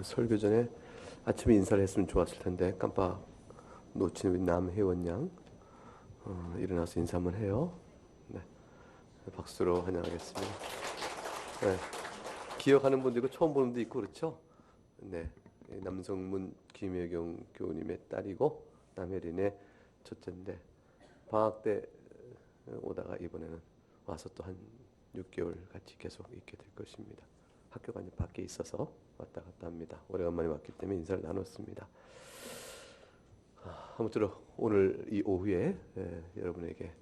설교 전에 아침에 인사를 했으면 좋았을 텐데 깜빡 놓친 우리 남혜원 양 일어나서 인사 한번 해요. 네, 박수로 환영하겠습니다. 네, 기억하는 분도 있고 처음 보는 분도 있고 그렇죠? 네, 남성문 김혜경 교우님의 딸이고 남혜린의 첫째인데 방학 때 오다가 이번에는 와서 또 한 6개월 같이 계속 있게 될 것입니다. 학교가 이제 밖에 있어서 왔다 갔다 합니다. 오래간만에 왔기 때문에 인사를 나눴습니다. 아무쪼록 오늘 이 오후에 여러분에게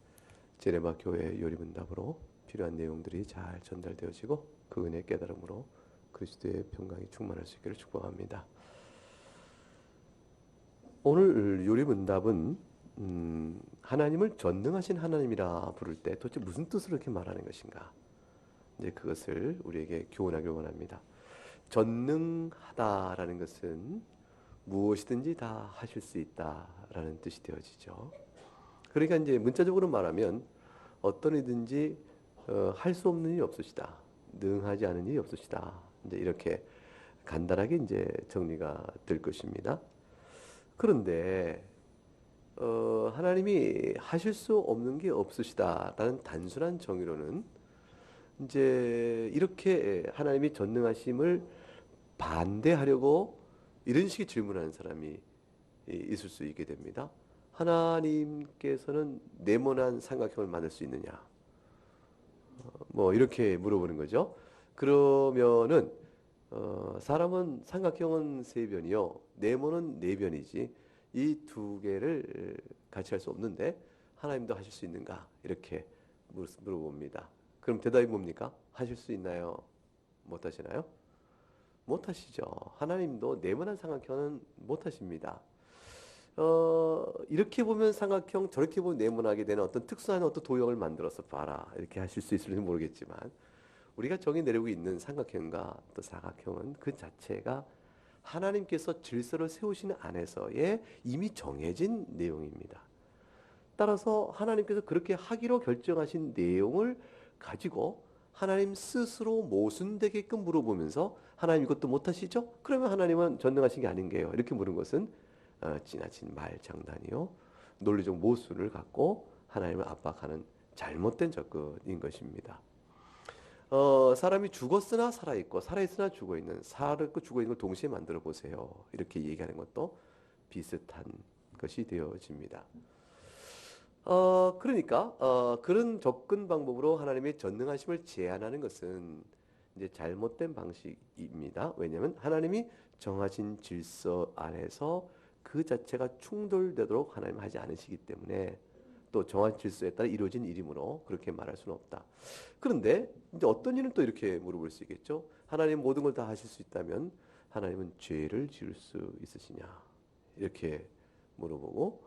제레마 교회 요리문답으로 필요한 내용들이 잘 전달되어지고 그 은혜의 깨달음으로 그리스도의 평강이 충만할 수 있기를 축복합니다. 오늘 요리문답은 하나님을 전능하신 하나님이라 부를 때 도대체 무슨 뜻으로 이렇게 말하는 것인가? 이제 그것을 우리에게 교훈하길 원합니다. 전능하다라는 것은 무엇이든지 다 하실 수 있다라는 뜻이 되어지죠. 그러니까 이제 문자적으로 말하면 어떤 이든지 할 수 없는 일이 없으시다. 능하지 않은 일이 없으시다. 이제 이렇게 간단하게 이제 정리가 될 것입니다. 그런데 하나님이 하실 수 없는 게 없으시다라는 단순한 정의로는 이제 이렇게 하나님이 전능하심을 반대하려고 이런 식의 질문하는 사람이 있을 수 있게 됩니다. 하나님께서는 네모난 삼각형을 만들 수 있느냐? 뭐 이렇게 물어보는 거죠. 그러면은 사람은 삼각형은 세 변이요, 네모는 네 변이지 이 두 개를 같이 할 수 없는데 하나님도 하실 수 있는가? 이렇게 물어봅니다. 그럼 대답이 뭡니까? 하실 수 있나요? 못 하시나요? 못 하시죠. 하나님도 네모난 삼각형은 못 하십니다. 이렇게 보면 삼각형, 저렇게 보면 네모나게 되는 어떤 특수한 어떤 도형을 만들어서 봐라. 이렇게 하실 수 있을지 모르겠지만, 우리가 정의 내리고 있는 삼각형과 또 사각형은 그 자체가 하나님께서 질서를 세우시는 안에서의 이미 정해진 내용입니다. 따라서 하나님께서 그렇게 하기로 결정하신 내용을 가지고 하나님 스스로 모순되게끔 물어보면서 하나님 이것도 못하시죠? 그러면 하나님은 전능하신 게 아닌 게요. 이렇게 물은 것은 지나친 말 장난이요, 논리적 모순을 갖고 하나님을 압박하는 잘못된 접근인 것입니다. 사람이 죽었으나 살아있고 살아있으나 죽어있는, 살아있고 죽어있는 걸 동시에 만들어 보세요. 이렇게 얘기하는 것도 비슷한 것이 되어집니다. 그러니까 그런 접근 방법으로 하나님의 전능하심을 제한하는 것은 이제 잘못된 방식입니다. 왜냐하면 하나님이 정하신 질서 안에서 그 자체가 충돌되도록 하나님 하지 않으시기 때문에, 또 정한 질서에 따라 이루어진 일이므로 그렇게 말할 수는 없다. 그런데 이제 어떤 일은 또 이렇게 물어볼 수 있겠죠. 하나님 모든 걸 다 하실 수 있다면 하나님은 죄를 지을 수 있으시냐? 이렇게 물어보고,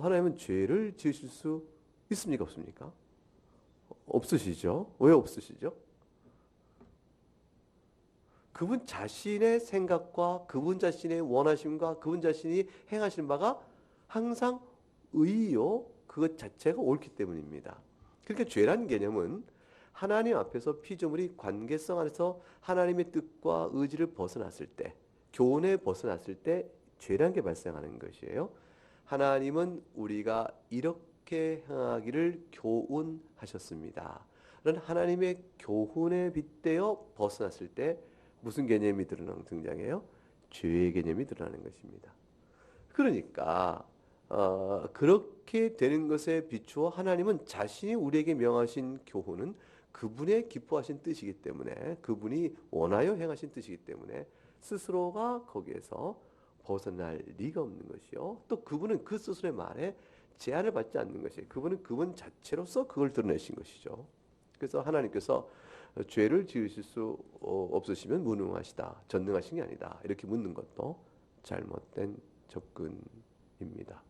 하나님은 죄를 지으실 수 있습니까? 없습니까? 없으시죠? 왜 없으시죠? 그분 자신의 생각과 그분 자신의 원하심과 그분 자신이 행하시는 바가 항상 의요, 그것 자체가 옳기 때문입니다. 그러니까 죄라는 개념은 하나님 앞에서 피조물이 관계성 안에서 하나님의 뜻과 의지를 벗어났을 때, 교훈에 벗어났을 때 죄라는 게 발생하는 것이에요. 하나님은 우리가 이렇게 행하기를 교훈하셨습니다. 그런 하나님의 교훈에 빗대어 벗어났을 때 무슨 개념이 등장해요? 죄의 개념이 드러나는 것입니다. 그러니까 그렇게 되는 것에 비추어 하나님은 자신이 우리에게 명하신 교훈은 그분의 기뻐하신 뜻이기 때문에, 그분이 원하여 행하신 뜻이기 때문에 스스로가 거기에서 벗어날 리가 없는 것이요, 또 그분은 그 스스로의 말에 제한을 받지 않는 것이에요. 그분은 그분 자체로서 그걸 드러내신 것이죠. 그래서 하나님께서 죄를 지으실 수 없으시면 무능하시다, 전능하신 게 아니다, 이렇게 묻는 것도 잘못된 접근입니다.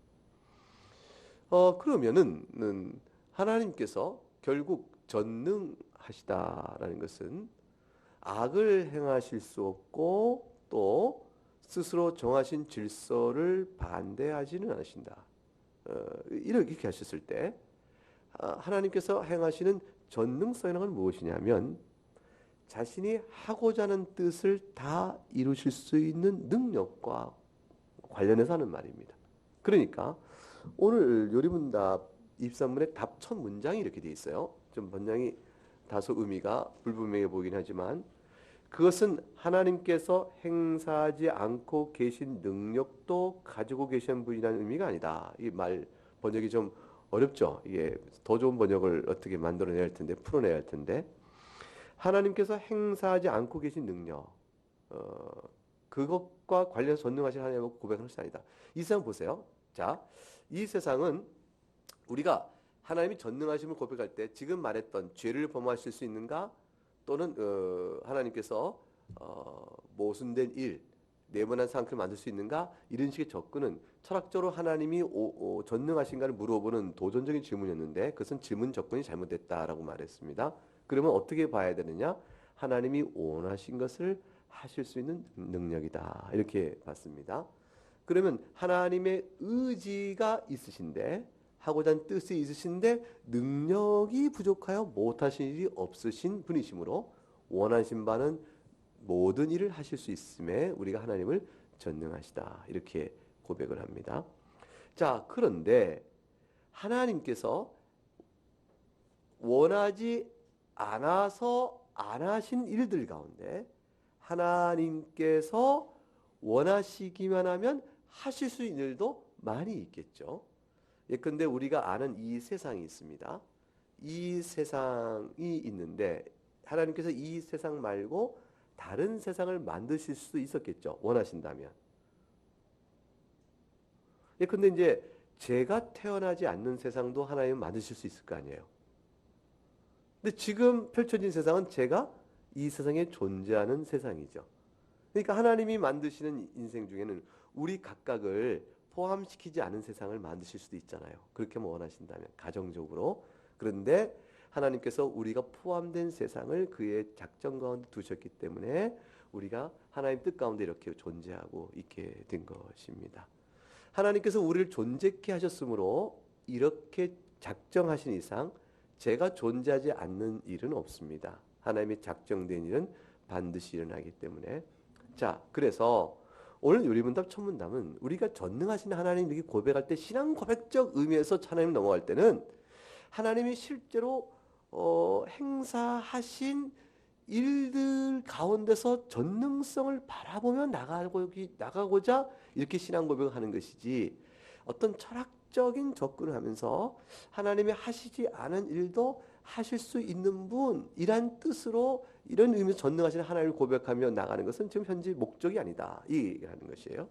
그러면은 하나님께서 결국 전능하시다라는 것은 악을 행하실 수 없고 또 스스로 정하신 질서를 반대하지는 않으신다. 이렇게 하셨을 때 하나님께서 행하시는 전능성이라는 건 무엇이냐면 자신이 하고자 하는 뜻을 다 이루실 수 있는 능력과 관련해서 하는 말입니다. 그러니까 오늘 요리문답 입산문의 답 첫 문장이 이렇게 되어 있어요. 좀 문장이 다소 의미가 불분명해 보이긴 하지만 그것은 하나님께서 행사하지 않고 계신 능력도 가지고 계신 분이라는 의미가 아니다. 이 말 번역이 좀 어렵죠. 이게 더 좋은 번역을 어떻게 만들어내야 할 텐데 풀어내야 할 텐데 하나님께서 행사하지 않고 계신 능력 그것과 관련해서 전능하신 하나님을 고백하는 것이 아니다. 이 세상 보세요. 자, 이 세상은 우리가 하나님이 전능하심을 고백할 때 지금 말했던 죄를 범하실 수 있는가 또는 하나님께서 모순된 일, 네모난 상태를 만들 수 있는가 이런 식의 접근은 철학적으로 하나님이 전능하신가를 물어보는 도전적인 질문이었는데 그것은 질문 접근이 잘못됐다라고 말했습니다. 그러면 어떻게 봐야 되느냐? 하나님이 원하신 것을 하실 수 있는 능력이다 이렇게 봤습니다. 그러면 하나님의 의지가 있으신데 하고자 하는 뜻이 있으신데 능력이 부족하여 못하신 일이 없으신 분이시므로 원하신 바는 모든 일을 하실 수 있음에 우리가 하나님을 전능하시다 이렇게 고백을 합니다. 자, 그런데 하나님께서 원하지 않아서 안 하신 일들 가운데 하나님께서 원하시기만 하면 하실 수 있는 일도 많이 있겠죠. 예컨대 우리가 아는 이 세상이 있습니다. 이 세상이 있는데 하나님께서 이 세상 말고 다른 세상을 만드실 수도 있었겠죠. 원하신다면. 예컨대 이제 제가 태어나지 않는 세상도 하나님은 만드실 수 있을 거 아니에요. 근데 지금 펼쳐진 세상은 제가 이 세상에 존재하는 세상이죠. 그러니까 하나님이 만드시는 인생 중에는 우리 각각을 포함시키지 않은 세상을 만드실 수도 있잖아요. 그렇게 원하신다면 가정적으로. 그런데 하나님께서 우리가 포함된 세상을 그의 작정 가운데 두셨기 때문에 우리가 하나님 뜻 가운데 이렇게 존재하고 있게 된 것입니다. 하나님께서 우리를 존재케 하셨으므로 이렇게 작정하신 이상 제가 존재하지 않는 일은 없습니다. 하나님의 작정된 일은 반드시 일어나기 때문에 자, 그래서 오늘 요리문답 첫 문답은 우리가 전능하신 하나님 이렇게 고백할 때 신앙 고백적 의미에서 하나님 넘어갈 때는 하나님이 실제로 행사하신 일들 가운데서 전능성을 바라보며 나가고자 이렇게 신앙 고백을 하는 것이지 어떤 철학적인 접근을 하면서 하나님이 하시지 않은 일도 하실 수 있는 분이란 뜻으로 이런 의미에서 전능하신 하나님을 고백하며 나가는 것은 지금 현재 목적이 아니다. 이 얘기를 하는 것이에요.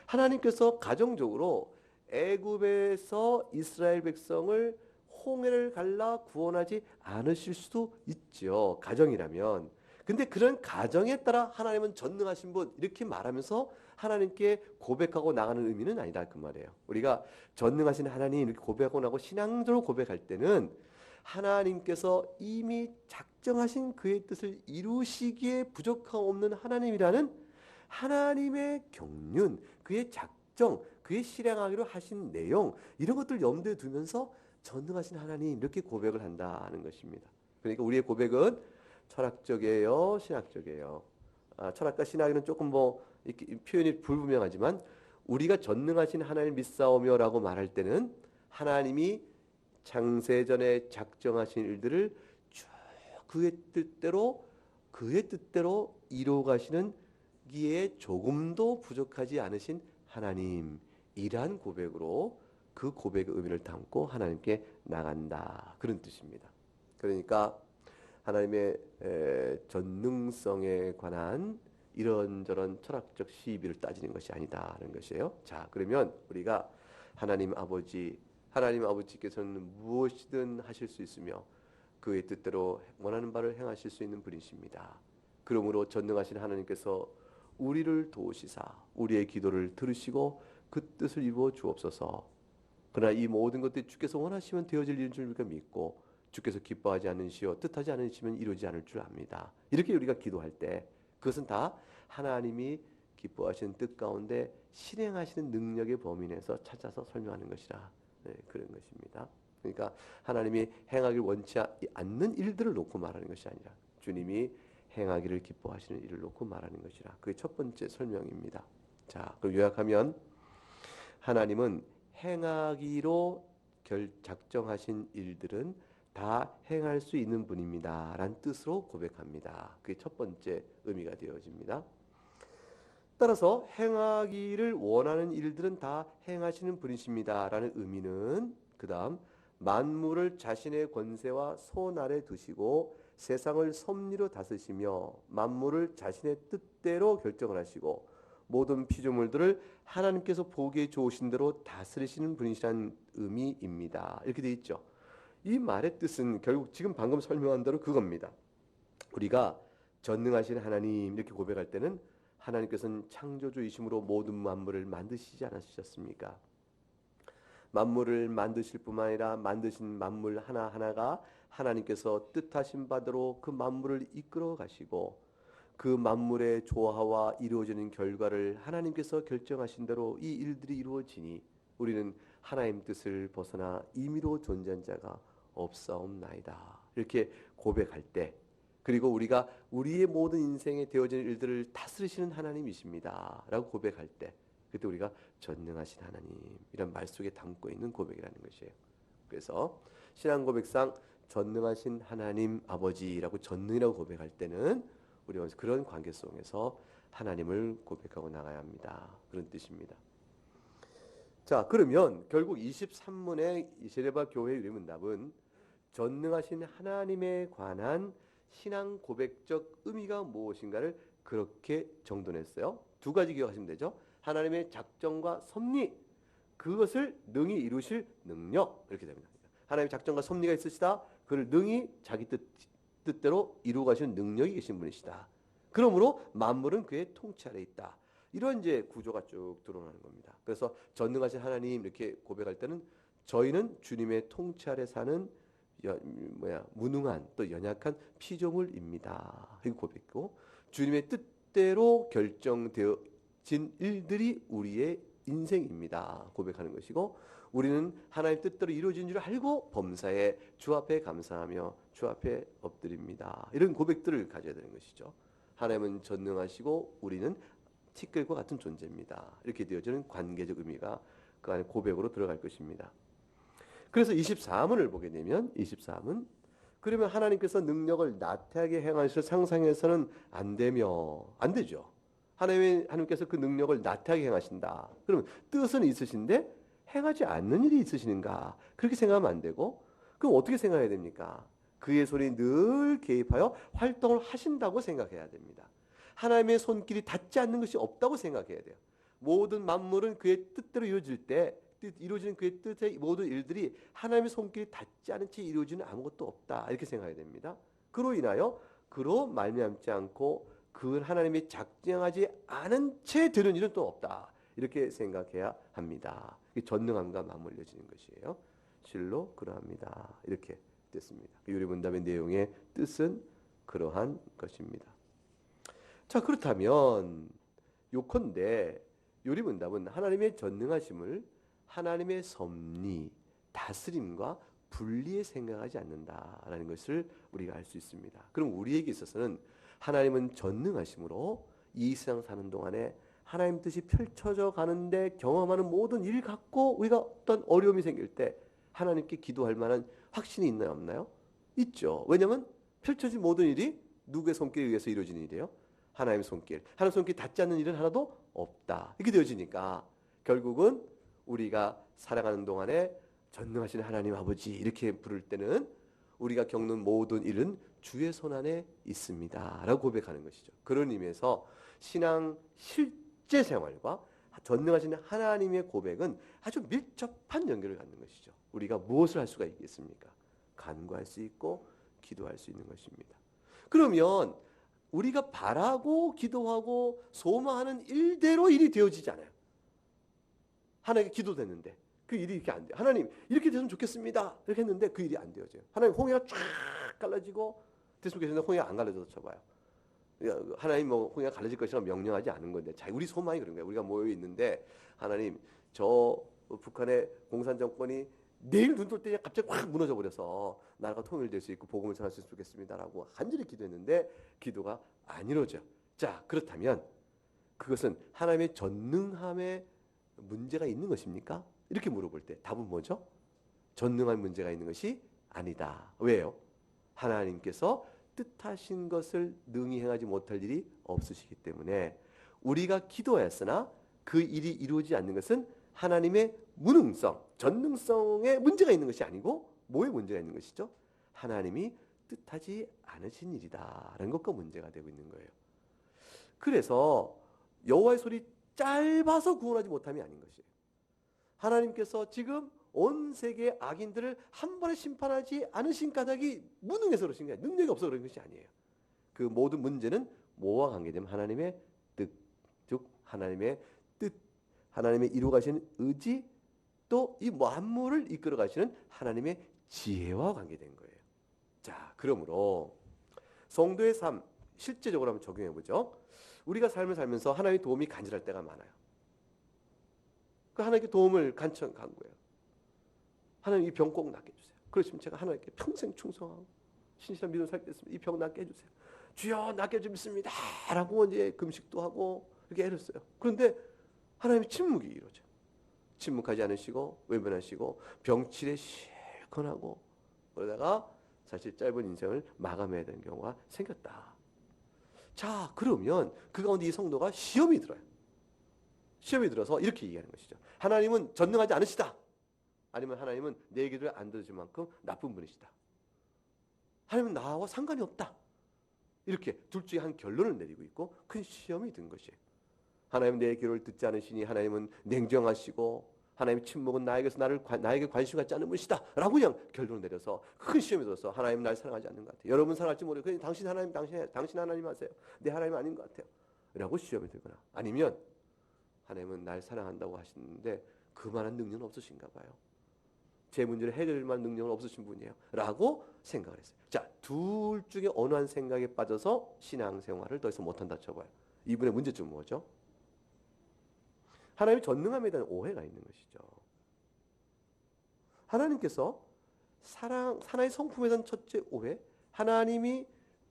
하나님께서 가정적으로 애굽에서 이스라엘 백성을 홍해를 갈라 구원하지 않으실 수도 있죠. 가정이라면. 근데 그런 가정에 따라 하나님은 전능하신 분 이렇게 말하면서 하나님께 고백하고 나가는 의미는 아니다 그 말이에요. 우리가 전능하신 하나님 이렇게 고백하고 나고 신앙적으로 고백할 때는 하나님께서 이미 작정하신 그의 뜻을 이루시기에 부족함 없는 하나님이라는 하나님의 경륜, 그의 작정, 그의 실행하기로 하신 내용 이런 것들 염두에 두면서 전능하신 하나님 이렇게 고백을 한다는 것입니다. 그러니까 우리의 고백은 철학적이에요, 신학적이에요. 철학과 신학에는 조금 이렇게 표현이 불분명하지만 우리가 전능하신 하나님 믿사오며라고 말할 때는 하나님이 창세전에 작정하신 일들을 쭉 그의 뜻대로 이루어가시는 기에 조금도 부족하지 않으신 하나님이란 고백으로 그 고백의 의미를 담고 하나님께 나간다 그런 뜻입니다. 그러니까 하나님의 전능성에 관한 이런저런 철학적 시비를 따지는 것이 아니다라는 것이에요. 자, 그러면 우리가 하나님 아버지께서는 무엇이든 하실 수 있으며 그의 뜻대로 원하는 바를 행하실 수 있는 분이십니다. 그러므로 전능하신 하나님께서 우리를 도우시사 우리의 기도를 들으시고 그 뜻을 이루어 주옵소서. 그러나 이 모든 것들이 주께서 원하시면 되어질 일인 줄 우리가 믿고 주께서 기뻐하지 않으시오 뜻하지 않으시면 이루지 않을 줄 압니다. 이렇게 우리가 기도할 때 그것은 다 하나님이 기뻐하시는 뜻 가운데 실행하시는 능력의 범위 내에서 찾아서 설명하는 것이라 그런 것입니다. 그러니까 하나님이 행하길 원치 않는 일들을 놓고 말하는 것이 아니라 주님이 행하기를 기뻐하시는 일을 놓고 말하는 것이라. 그게 첫 번째 설명입니다. 자, 그럼 요약하면 하나님은 행하기로 작정하신 일들은 다 행할 수 있는 분입니다. 라는 뜻으로 고백합니다. 그게 첫 번째 의미가 되어집니다. 따라서 행하기를 원하는 일들은 다 행하시는 분이십니다. 라는 의미는 그 다음 만물을 자신의 권세와 손 아래 두시고 세상을 섭리로 다스시며 만물을 자신의 뜻대로 결정을 하시고 모든 피조물들을 하나님께서 보기에 좋으신 대로 다스리시는 분이시라는 의미입니다. 이렇게 되어 있죠. 이 말의 뜻은 결국 지금 방금 설명한 대로 그겁니다. 우리가 전능하신 하나님 이렇게 고백할 때는 하나님께서는 창조주이심으로 모든 만물을 만드시지 않으셨습니까? 만물을 만드실 뿐만 아니라 만드신 만물 하나하나가 하나님께서 뜻하신 바대로 그 만물을 이끌어 가시고 그 만물의 조화와 이루어지는 결과를 하나님께서 결정하신 대로 이 일들이 이루어지니 우리는 하나님 뜻을 벗어나 임의로 존재한 자가 없사옵나이다. 이렇게 고백할 때, 그리고 우리가 우리의 모든 인생에 되어지는 일들을 다스리시는 하나님이십니다 라고 고백할 때, 그때 우리가 전능하신 하나님 이런 말 속에 담고 있는 고백이라는 것이에요. 그래서 신앙 고백상 전능하신 하나님 아버지라고 전능이라고 고백할 때는 우리가 그런 관계 속에서 하나님을 고백하고 나가야 합니다. 그런 뜻입니다. 자, 그러면 결국 23문의 세례바 교회의 유리문답은 전능하신 하나님에 관한 신앙 고백적 의미가 무엇인가를 그렇게 정돈했어요. 두 가지 기억하시면 되죠. 하나님의 작정과 섭리, 그것을 능히 이루실 능력, 이렇게 됩니다. 하나님의 작정과 섭리가 있으시다. 그를 능히 자기 뜻대로 이루어 가시는 능력이 계신 분이시다. 그러므로 만물은 그의 통치 아래 있다. 이런 이제 구조가 쭉 드러나는 겁니다. 그래서 전능하신 하나님 이렇게 고백할 때는 저희는 주님의 통치 아래 사는 무능한 또 연약한 피조물입니다. 이거 고백고, 주님의 뜻대로 결정되어진 일들이 우리의 인생입니다. 고백하는 것이고, 우리는 하나님 뜻대로 이루어진 줄 알고 범사에 주 앞에 감사하며 주 앞에 엎드립니다. 이런 고백들을 가져야 되는 것이죠. 하나님은 전능하시고 우리는 티끌과 같은 존재입니다. 이렇게 되어지는 관계적 의미가 그 안에 고백으로 들어갈 것입니다. 그래서 24문을 보게 되면 23문, 그러면 하나님께서 능력을 나태하게 행하실 상상해서는 안 되죠. 하나님께서 그 능력을 나태하게 행하신다. 그러면 뜻은 있으신데 행하지 않는 일이 있으시는가? 그렇게 생각하면 안 되고, 그럼 어떻게 생각해야 됩니까? 그의 손이 늘 개입하여 활동을 하신다고 생각해야 됩니다. 하나님의 손길이 닿지 않는 것이 없다고 생각해야 돼요. 모든 만물은 그의 뜻대로 이루어지는 그의 뜻의 모든 일들이 하나님의 손길이 닿지 않은 채 이루어지는 아무것도 없다. 이렇게 생각해야 됩니다. 그로 말미암지 않고 그 하나님이 작정하지 않은 채 되는 일은 또 없다. 이렇게 생각해야 합니다. 전능함과 맞물려지는 것이에요. 실로 그러합니다. 이렇게 됐습니다. 요리문답의 내용의 뜻은 그러한 것입니다. 자, 그렇다면 요컨대 요리문답은 하나님의 전능하심을 하나님의 섭리, 다스림과 분리해 생각하지 않는다라는 것을 우리가 알 수 있습니다. 그럼 우리에게 있어서는 하나님은 전능하심으로 이 세상 사는 동안에 하나님 뜻이 펼쳐져 가는데 경험하는 모든 일 갖고 우리가 어떤 어려움이 생길 때 하나님께 기도할 만한 확신이 있나요, 없나요? 있죠. 왜냐하면 펼쳐진 모든 일이 누구의 손길에 의해서 이루어지는 일이에요? 하나님의 손길. 하나님 손길 닿지 않는 일은 하나도 없다. 이렇게 되어지니까 결국은 우리가 살아가는 동안에 전능하신 하나님 아버지 이렇게 부를 때는 우리가 겪는 모든 일은 주의 손안에 있습니다 라고 고백하는 것이죠. 그런 의미에서 신앙 실제 생활과 전능하신 하나님의 고백은 아주 밀접한 연결을 갖는 것이죠. 우리가 무엇을 할 수가 있겠습니까? 간구할 수 있고 기도할 수 있는 것입니다. 그러면 우리가 바라고 기도하고 소망하는 일대로 일이 되어지잖아요. 하나님께 기도됐는데 그 일이 이렇게 안 돼요. 하나님 이렇게 됐으면 좋겠습니다. 이렇게 했는데 그 일이 안 되어져요. 하나님 홍해가 쫙 갈라지고 됐으면 좋겠는데 홍해가 안 갈라져서 쳐봐요. 하나님 홍해가 갈라질 것이라고 명령하지 않은 건데 우리 소망이 그런 거예요. 우리가 모여 있는데 하나님 저 북한의 공산 정권이 내일 눈 뜰 때 갑자기 확 무너져 버려서 나라가 통일될 수 있고 복음을 전할 수 있으면 좋겠습니다라고 간절히 기도했는데 기도가 안 이루어져. 자, 그렇다면 그것은 하나님의 전능함에 문제가 있는 것입니까? 이렇게 물어볼 때 답은 뭐죠? 전능한 문제가 있는 것이 아니다. 왜요? 하나님께서 뜻하신 것을 능히 행하지 못할 일이 없으시기 때문에 우리가 기도했으나 그 일이 이루어지지 않는 것은 하나님의 무능성, 전능성에 문제가 있는 것이 아니고 뭐에 문제가 있는 것이죠? 하나님이 뜻하지 않으신 일이다라는 것과 문제가 되고 있는 거예요. 그래서 여호와의 소리 짧아서 구원하지 못함이 아닌 것이에요. 하나님께서 지금 온 세계의 악인들을 한 번에 심판하지 않으신 까닭이 무능해서 그러신 거예요. 능력이 없어서 그런 것이 아니에요. 그 모든 문제는 뭐와 관계되면 하나님의 뜻, 즉 하나님의 뜻, 하나님의 이루어 가시는 의지, 또 이 만물을 이끌어 가시는 하나님의 지혜와 관계된 거예요. 자, 그러므로 성도의 삶 실제적으로 한번 적용해 보죠. 우리가 삶을 살면서 하나님의 도움이 간절할 때가 많아요. 그 하나님께 도움을 간구해요. 하나님 이 병 꼭 낫게 해주세요. 그러시면 제가 하나님께 평생 충성하고 신실한 믿음 살겠습니다. 이 병 낫게 해주세요. 주여 낫게 좀 믿습니다. 라고 이제 금식도 하고 이렇게 애를 써요. 그런데 하나님의 침묵이 이루어져요. 침묵하지 않으시고 외면하시고 병치레 실컷 하고 그러다가 사실 짧은 인생을 마감해야 되는 경우가 생겼다. 자, 그러면 그 가운데 이 성도가 시험이 들어요. 시험이 들어서 이렇게 얘기하는 것이죠. 하나님은 전능하지 않으시다. 아니면 하나님은 내 기도를 안 들어줄 만큼 나쁜 분이시다. 하나님은 나와 상관이 없다. 이렇게 둘 중에 한 결론을 내리고 있고 큰 시험이 든 것이에요. 하나님은 내 기도를 듣지 않으시니 하나님은 냉정하시고 하나님의 침묵은 나에게 관심 갖지 않는 분이시다. 라고 그냥 결론을 내려서 큰 시험이 들어서 하나님은 날 사랑하지 않는 것 같아요. 여러분 사랑할지 모르겠어요. 당신 하나님 하세요. 내 하나님 아닌 것 같아요. 라고 시험이 들거나 아니면 하나님은 날 사랑한다고 하시는데 그만한 능력은 없으신가 봐요. 제 문제를 해결할 만한 능력은 없으신 분이에요. 라고 생각을 했어요. 자, 둘 중에 어느 한 생각에 빠져서 신앙생활을 더 이상 못한다 쳐봐요. 이분의 문제점은 뭐죠? 하나님의 전능함에 대한 오해가 있는 것이죠. 하나님께서 하나의 성품에 대한 첫째 오해, 하나님이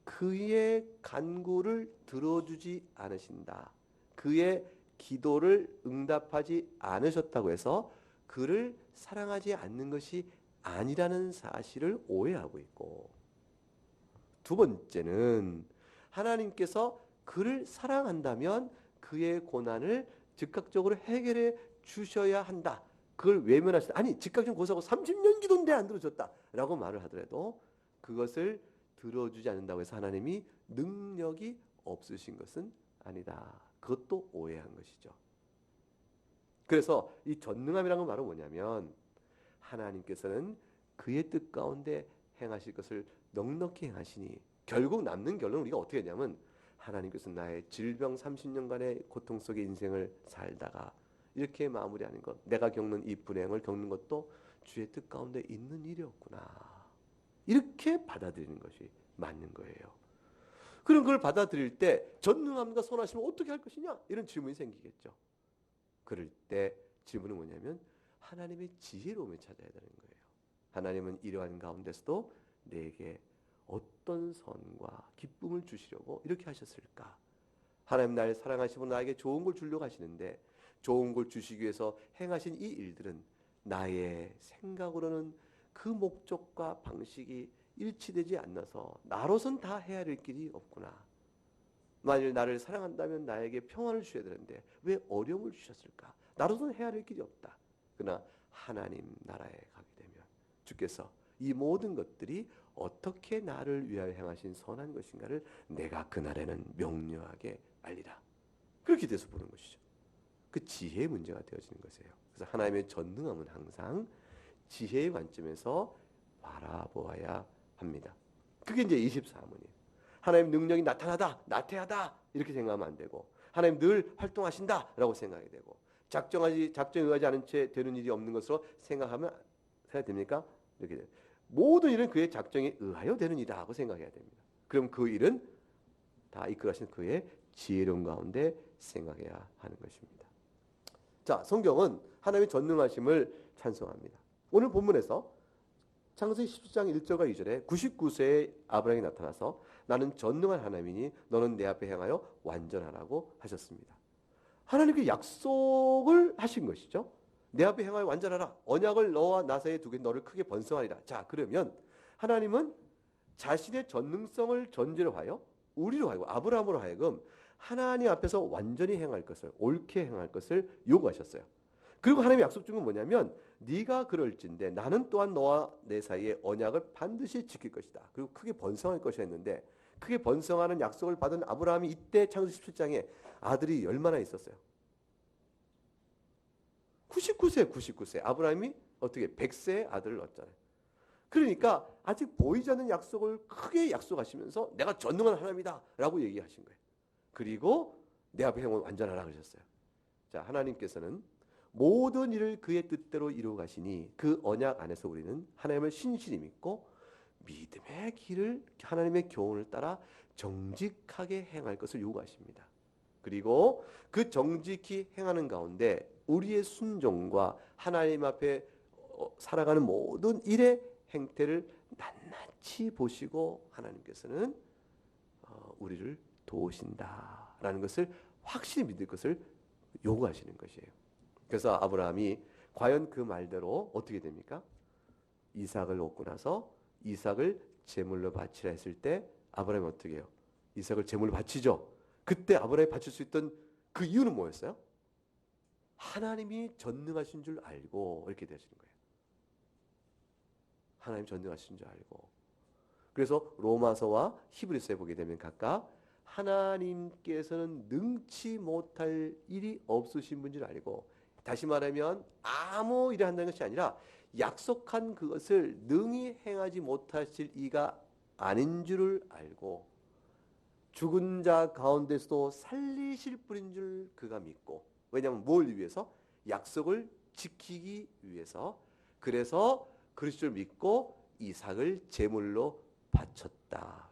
그의 간구를 들어주지 않으신다. 그의 기도를 응답하지 않으셨다고 해서 그를 사랑하지 않는 것이 아니라는 사실을 오해하고 있고, 두 번째는 하나님께서 그를 사랑한다면 그의 고난을 즉각적으로 해결해 주셔야 한다. 그걸 외면하시다. 아니 즉각적으로 고소하고 30년 기도인데 안 들어줬다 라고 말을 하더라도 그것을 들어주지 않는다고 해서 하나님이 능력이 없으신 것은 아니다. 그것도 오해한 것이죠. 그래서 이 전능함이라는 말은 뭐냐면 하나님께서는 그의 뜻 가운데 행하실 것을 넉넉히 행하시니 결국 남는 결론은 우리가 어떻게 했냐면 하나님께서 나의 질병 30년간의 고통 속의 인생을 살다가 이렇게 마무리하는 것, 내가 겪는 이 불행을 겪는 것도 주의 뜻 가운데 있는 일이었구나. 이렇게 받아들이는 것이 맞는 거예요. 그럼 그걸 받아들일 때 전능함과 선하심을 어떻게 할 것이냐? 이런 질문이 생기겠죠. 그럴 때 질문은 뭐냐면 하나님의 지혜로움을 찾아야 되는 거예요. 하나님은 이러한 가운데서도 내게 어떤 선과 기쁨을 주시려고 이렇게 하셨을까? 하나님 날 사랑하시고 나에게 좋은 걸 주려고 하시는데 좋은 걸 주시기 위해서 행하신 이 일들은 나의 생각으로는 그 목적과 방식이 일치되지 않아서 나로선 다 헤아릴 길이 없구나. 만일 나를 사랑한다면 나에게 평안을 주셔야 되는데 왜 어려움을 주셨을까? 나로선 헤아릴 길이 없다. 그러나 하나님 나라에 가게 되면 주께서 이 모든 것들이 어떻게 나를 위하여 행하신 선한 것인가를 내가 그날에는 명료하게 알리라. 그렇게 돼서 보는 것이죠. 그 지혜의 문제가 되어지는 것이에요. 그래서 하나님의 전능함은 항상 지혜의 관점에서 바라보아야 합니다. 그게 이제 24문이에요. 하나님 능력이 나타나다, 나태하다 이렇게 생각하면 안 되고 하나님 늘 활동하신다라고 생각이 되고 작정에 의하지 않은 채 되는 일이 없는 것으로 생각하면 됩니까? 이렇게 돼요. 모든 일은 그의 작정에 의하여 되는 일이라고 생각해야 됩니다. 그럼 그 일은 다 이끌어가신 그의 지혜로운 가운데 생각해야 하는 것입니다. 자, 성경은 하나님의 전능하심을 찬송합니다. 오늘 본문에서 창세기 17장 1절과 2절에 99세의 아브라함이 나타나서 나는 전능한 하나님이니 너는 내 앞에 행하여 완전하라고 하셨습니다. 하나님께 약속을 하신 것이죠. 내 앞에 행하여 완전하라. 언약을 너와 나 사이에 두게 너를 크게 번성하리라. 자, 그러면 하나님은 자신의 전능성을 전제로 하여 우리로 하여금 아브라함으로 하여금 하나님 앞에서 완전히 행할 것을 옳게 행할 것을 요구하셨어요. 그리고 하나님의 약속 중은 뭐냐면 네가 그럴진대 나는 또한 너와 내 사이에 언약을 반드시 지킬 것이다. 그리고 크게 번성할 것이라 했는데 크게 번성하는 약속을 받은 아브라함이 이때 창세기 17장에 아들이 얼마나 있었어요? 99세. 아브라함이 어떻게 100세의 아들을 얻잖아요. 그러니까 아직 보이지 않는 약속을 크게 약속하시면서 내가 전능한 하나님이다 라고 얘기하신 거예요. 그리고 내 앞에 행을 완전하라 그러셨어요. 자, 하나님께서는 모든 일을 그의 뜻대로 이루어 가시니 그 언약 안에서 우리는 하나님을 신실히 믿고 믿음의 길을 하나님의 교훈을 따라 정직하게 행할 것을 요구하십니다. 그리고 그 정직히 행하는 가운데 우리의 순종과 하나님 앞에 살아가는 모든 일의 행태를 낱낱이 보시고 하나님께서는 우리를 도우신다라는 것을 확실히 믿을 것을 요구하시는 것이에요. 그래서 아브라함이 과연 그 말대로 어떻게 됩니까? 이삭을 얻고 나서 이삭을 제물로 바치라 했을 때 아브라함이 어떻게 해요? 이삭을 제물로 바치죠. 그때 아브라함이 바칠 수 있던 그 이유는 뭐였어요? 하나님이 전능하신 줄 알고 이렇게 되시는 거예요. 하나님 전능하신 줄 알고. 그래서 로마서와 히브리서에 보게 되면 각각 하나님께서는 능치 못할 일이 없으신 분인 줄 알고, 다시 말하면 아무 일을 한다는 것이 아니라 약속한 그것을 능히 행하지 못하실 이가 아닌 줄을 알고 죽은 자 가운데서도 살리실 분인 줄 그가 믿고, 왜냐하면 뭘 위해서? 약속을 지키기 위해서. 그래서 그리스도를 믿고 이삭을 제물로 바쳤다.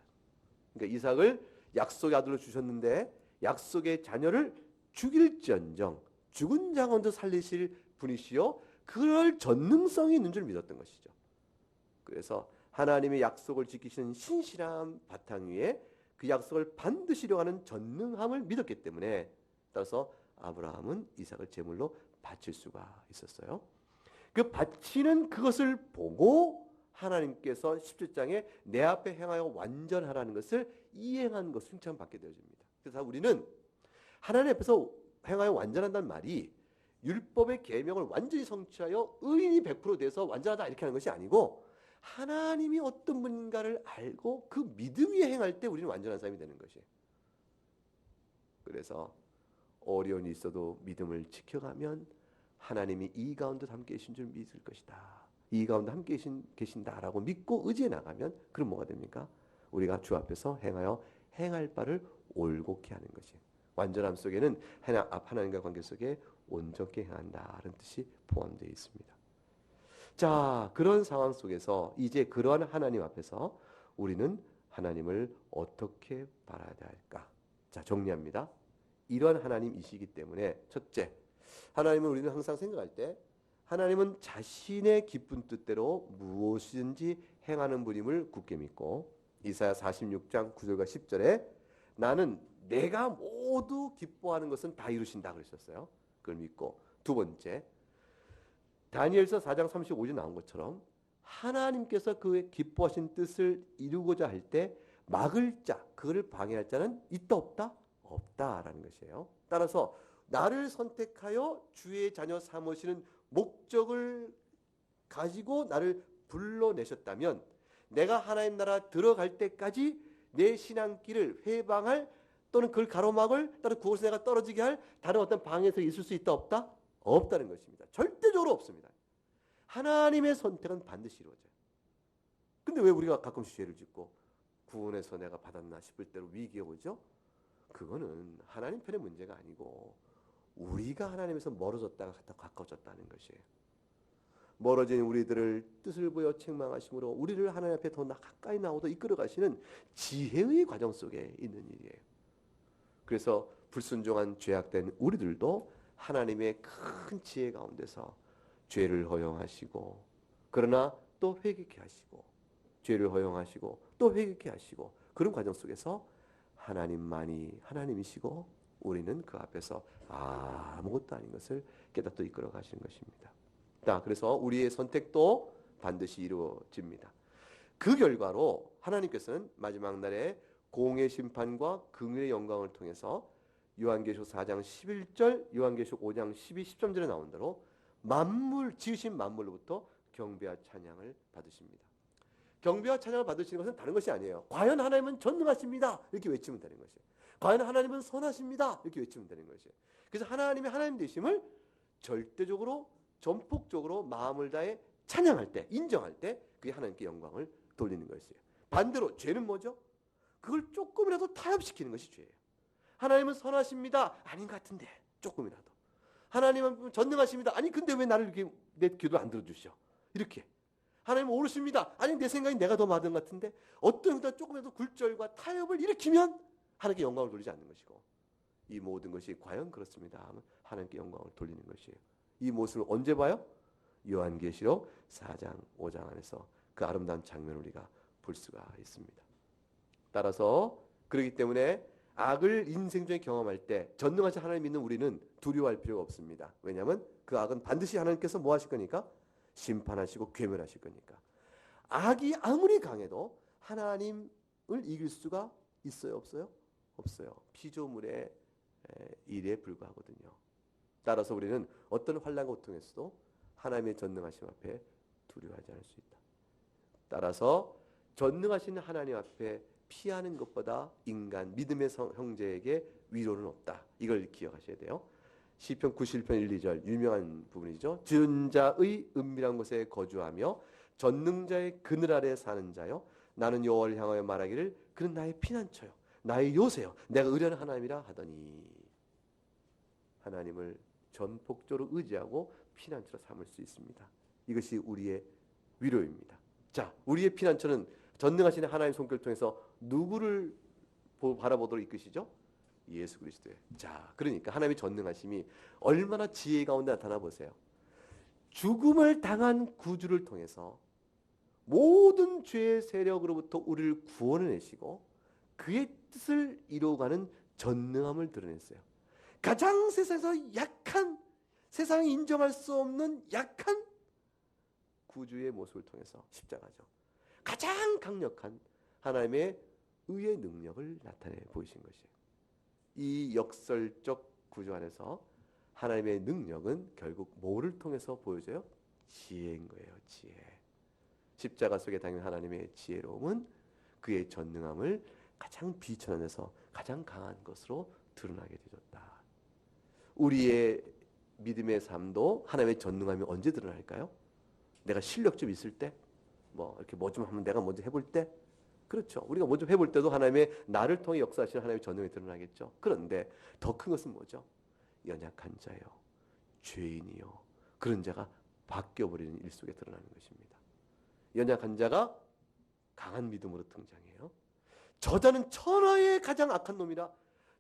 그러니까 이삭을 약속의 아들로 주셨는데 약속의 자녀를 죽일지언정 죽은 자 가운데 살리실 분이시요 그럴 전능성이 있는 줄 믿었던 것이죠. 그래서 하나님의 약속을 지키시는 신실한 바탕 위에 그 약속을 반드시 이루어가는 전능함을 믿었기 때문에 따라서 아브라함은 이삭을 제물로 바칠 수가 있었어요. 그 바치는 그것을 보고 하나님께서 17장에 내 앞에 행하여 완전하라는 것을 이행한 것을 칭찬받게 되어집니다. 그래서 우리는 하나님 앞에서 행하여 완전한다는 말이 율법의 계명을 완전히 성취하여 의인이 100% 돼서 완전하다 이렇게 하는 것이 아니고 하나님이 어떤 분인가를 알고 그 믿음 위에 행할 때 우리는 완전한 사람이 되는 것이에요. 그래서 어려움이 있어도 믿음을 지켜가면 하나님이 이 가운데 함께 계신 줄 믿을 것이다. 이 가운데 함께 계신다라고 믿고 의지해 나가면 그럼 뭐가 됩니까? 우리가 주 앞에서 행할 바를 올곧게 하는 것이에요. 완전함 속에는 하나님과 관계 속에 온전케 행한다는 뜻이 포함되어 있습니다. 자, 그런 상황 속에서 이제 그러한 하나님 앞에서 우리는 하나님을 어떻게 바라야 할까? 자, 정리합니다. 이런 하나님이시기 때문에 첫째, 하나님은 우리는 항상 생각할 때 하나님은 자신의 기쁜 뜻대로 무엇이든지 행하는 분임을 굳게 믿고 이사야 46장 9절과 10절에 나는 내가 모두 기뻐하는 것은 다 이루신다 그러셨어요. 그걸 믿고 두 번째, 다니엘서 4장 35절 나온 것처럼 하나님께서 그의 기뻐하신 뜻을 이루고자 할 때 막을 자, 그를 방해할 자는 있다 없다? 없다라는 것이에요. 따라서 나를 선택하여 주의 자녀 삼으시는 목적을 가지고 나를 불러내셨다면 내가 하나님 나라 들어갈 때까지 내 신앙길을 회방할 또는 그걸 가로막을 또는 그곳에 내가 떨어지게 할 다른 어떤 방에서 있을 수 있다 없다? 없다는 것입니다. 절대적으로 없습니다. 하나님의 선택은 반드시 이루어져요. 근데 왜 우리가 가끔씩 죄를 짓고 구원에서 내가 받았나 싶을 때로 위기가 오죠? 그거는 하나님 편의 문제가 아니고 우리가 하나님에서 멀어졌다가 가까워졌다는 것이에요. 멀어진 우리들을 뜻을 보여 책망하심으로 우리를 하나님 앞에 더 가까이 나오도 이끌어 가시는 지혜의 과정 속에 있는 일이에요. 그래서 불순종한 죄악된 우리들도 하나님의 큰 지혜 가운데서 죄를 허용하시고 그러나 또 회개케 하시고 죄를 허용하시고 또 회개케 하시고 그런 과정 속에서 하나님만이 하나님이시고 우리는 그 앞에서 아무것도 아닌 것을 깨닫고 이끌어 가시는 것입니다. 자, 그래서 우리의 선택도 반드시 이루어집니다. 그 결과로 하나님께서는 마지막 날에 공의 심판과 긍휼의 영광을 통해서 요한계시록 4장 11절, 요한계시록 5장 12, 13절에 나온 대로 만물, 지으신 만물로부터 경배와 찬양을 받으십니다. 경배와 찬양을 받으시는 것은 다른 것이 아니에요. 과연 하나님은 전능하십니다. 이렇게 외치면 되는 것이에요. 과연 하나님은 선하십니다. 이렇게 외치면 되는 것이에요. 그래서 하나님의 하나님 되심을 절대적으로 전폭적으로 마음을 다해 찬양할 때, 인정할 때 그게 하나님께 영광을 돌리는 것이에요. 반대로 죄는 뭐죠? 그걸 조금이라도 타협시키는 것이 죄예요. 하나님은 선하십니다. 아닌 것 같은데 조금이라도. 하나님은 전능하십니다. 아니 근데 왜 나를 이렇게 내 기도 안 들어주셔? 이렇게. 하나님은 옳으십니다. 아니 내 생각이 내가 더 맞은 것 같은데 어떤 조금이라도 굴절과 타협을 일으키면 하나님께 영광을 돌리지 않는 것이고 이 모든 것이 과연 그렇습니다 하면 하나님께 영광을 돌리는 것이에요. 이 모습을 언제 봐요? 요한계시록 4장 5장 안에서 그 아름다운 장면을 우리가 볼 수가 있습니다. 따라서 그렇기 때문에 악을 인생 중에 경험할 때 전능하신 하나님 믿는 우리는 두려워할 필요가 없습니다. 왜냐하면 그 악은 반드시 하나님께서 뭐 하실 거니까? 심판하시고 괴멸하실 거니까. 악이 아무리 강해도 하나님을 이길 수가 있어요? 없어요? 없어요. 피조물의 일에 불과하거든요. 따라서 우리는 어떤 환난과 고통에서도 하나님의 전능하심 앞에 두려워하지 않을 수 있다. 따라서 전능하신 하나님 앞에 피하는 것보다 인간 믿음의 형제에게 위로는 없다. 이걸 기억하셔야 돼요. 시편 91편 1, 2절 유명한 부분이죠. 전자의 은밀한 곳에 거주하며 전능자의 그늘 아래 사는 자요. 나는 여호와를 향하여 말하기를 그는 나의 피난처요. 나의 요새요. 내가 의뢰하는 하나님이라 하더니 하나님을 전폭적으로 의지하고 피난처로 삼을 수 있습니다. 이것이 우리의 위로입니다. 자, 우리의 피난처는 전능하신 하나님 손길을 통해서 누구를 바라보도록 이끄시죠? 예수 그리스도예요. 자, 그러니까 하나님의 전능하심이 얼마나 지혜 가운데 나타나 보세요. 죽음을 당한 구주를 통해서 모든 죄의 세력으로부터 우리를 구원해내시고 그의 뜻을 이루어가는 전능함을 드러냈어요. 가장 세상에서 약한, 세상이 인정할 수 없는 약한 구주의 모습을 통해서 십자가죠. 가장 강력한 하나님의 의의 능력을 나타내 보이신 것이에요. 이 역설적 구조 안에서 하나님의 능력은 결국 뭐를 통해서 보여져요? 지혜인 거예요. 지혜. 십자가 속에 담긴 하나님의 지혜로움은 그의 전능함을 가장 비천안에서 가장 강한 것으로 드러나게 되었다. 우리의 믿음의 삶도 하나님의 전능함이 언제 드러날까요? 내가 실력 좀 있을 때, 뭐 이렇게 뭐 좀 하면 내가 먼저 해볼 때, 그렇죠. 우리가 뭐 좀 해볼 때도 하나님의 나를 통해 역사하시는 하나님의 전능이 드러나겠죠. 그런데 더 큰 것은 뭐죠? 연약한 자요, 죄인이요, 그런 자가 바뀌어버리는 일 속에 드러나는 것입니다. 연약한 자가 강한 믿음으로 등장해요. 저자는 천하의 가장 악한 놈이라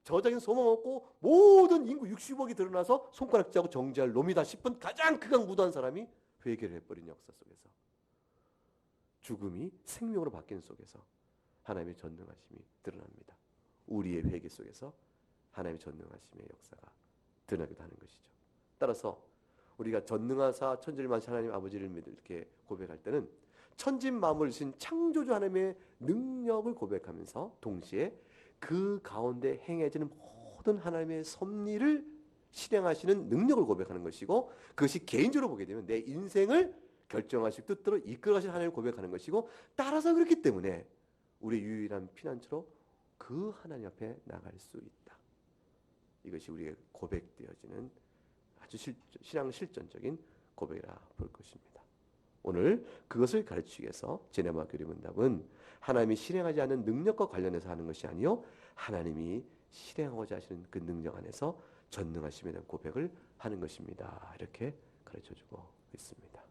저자는 소망 없고 모든 인구 60억이 드러나서 손가락질하고 정죄할 놈이다 싶은 가장 극악무도한 사람이 회개를 해버린 역사 속에서 죽음이 생명으로 바뀌는 속에서 하나님의 전능하심이 드러납니다. 우리의 회개 속에서 하나님의 전능하심의 역사가 드러나기도 하는 것이죠. 따라서 우리가 전능하사 천지만신 하나님 아버지를 믿을 이렇게 고백할 때는 천진만물을 주신 창조주 하나님의 능력을 고백하면서 동시에 그 가운데 행해지는 모든 하나님의 섭리를 실행하시는 능력을 고백하는 것이고 그것이 개인적으로 보게 되면 내 인생을 결정하시고 뜻대로 이끌어가시는 하나님을 고백하는 것이고 따라서 그렇기 때문에 우리의 유일한 피난처로 그 하나님 앞에 나갈 수 있다. 이것이 우리에게 고백되어지는 아주 신앙 실전적인 고백이라 볼 것입니다. 오늘 그것을 가르치기 위해서 제네마 교리문답은 하나님이 실행하지 않는 능력과 관련해서 하는 것이 아니요 하나님이 실행하고자 하시는 그 능력 안에서 전능하심에 대한 고백을 하는 것입니다. 이렇게 가르쳐주고 있습니다.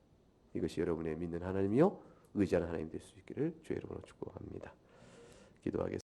이것이 여러분의 믿는 하나님이요 의지하는 하나님 될 수 있기를 주의 이름으로 축복합니다. 기도하겠습니다.